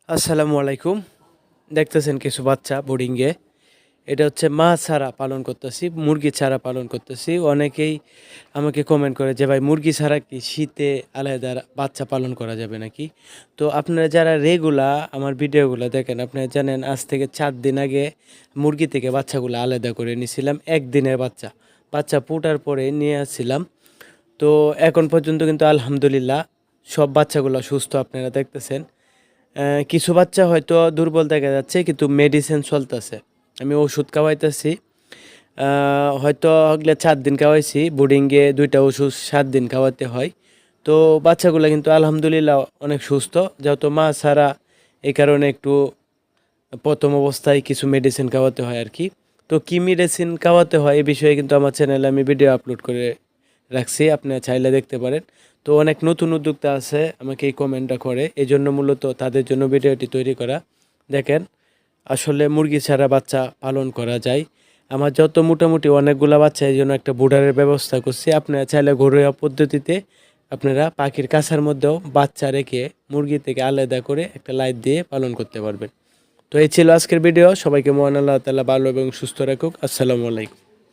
আসসালামু আলাইকুম। দেখতেছেন কিছু বাচ্চা বোর্ডিংয়ে। এটা হচ্ছে মা ছাড়া পালন করতেছি, মুরগি ছাড়া পালন করতেছি। অনেকেই আমাকে কমেন্ট করে যে ভাই মুরগি ছাড়া কি শীতে আলাদা বাচ্চা পালন করা যাবে নাকি? তো আপনারা যারা রেগুলার আমার ভিডিওগুলো দেখেন, আপনারা জানেন আজ থেকে ৪ দিন আগে মুরগি থেকে বাচ্চাগুলো আলাদা করে নিয়েছিলাম। একদিনের বাচ্চা, বাচ্চা ফুটার পরে নিয়ে আসছিলাম। তো এখন পর্যন্ত কিন্তু আলহামদুলিল্লাহ সব বাচ্চাগুলো সুস্থ, আপনারা দেখতেছেন। কিছু বাচ্চা হয়তো দুর্বল দেখা যাচ্ছে, কিন্তু মেডিসিন চলতেছে, আমি ওষুধ খাওয়াইতেছি। হয়তো হগলে ৪ দিন খাওয়াইছি, বোর্ডিংয়ে ২টা ওষুধ ৭ দিন খাওয়াতে হয়। তো বাচ্চাগুলো কিন্তু আলহামদুলিল্লাহ অনেক সুস্থ, যেহেতু মা ছাড়া, এই কারণে একটু প্রথম অবস্থায় কিছু মেডিসিন খাওয়াতে হয় আর কি। তো কী মেডিসিন খাওয়াতে হয় এ বিষয়ে কিন্তু আমার চ্যানেলে আমি ভিডিও আপলোড করে রাখছি, আপনারা চাইলে দেখতে পারেন। তো অনেক নতুন উদ্যোক্তা আছে আমাকে এই কমেন্টটা করে, এই জন্য মূলত তাদের জন্য ভিডিওটি তৈরি করা। দেখেন, আসলে মুরগি ছাড়া বাচ্চা পালন করা যায়। আমার যত মোটামুটি অনেকগুলো বাচ্চা, এই জন্য একটা বুডারের ব্যবস্থা করছি। আপনারা চাইলে ঘরোয়া পদ্ধতিতে আপনারা পাখির কাছার মধ্যেও বাচ্চা রেখে মুরগি থেকে আলাদা করে একটা লাইট দিয়ে পালন করতে পারবেন। তো এই ছিল আজকের ভিডিও। সবাইকে মহান আল্লাহ তাআলা ভালো এবং সুস্থ রাখুক। আসসালামু আলাইকুম।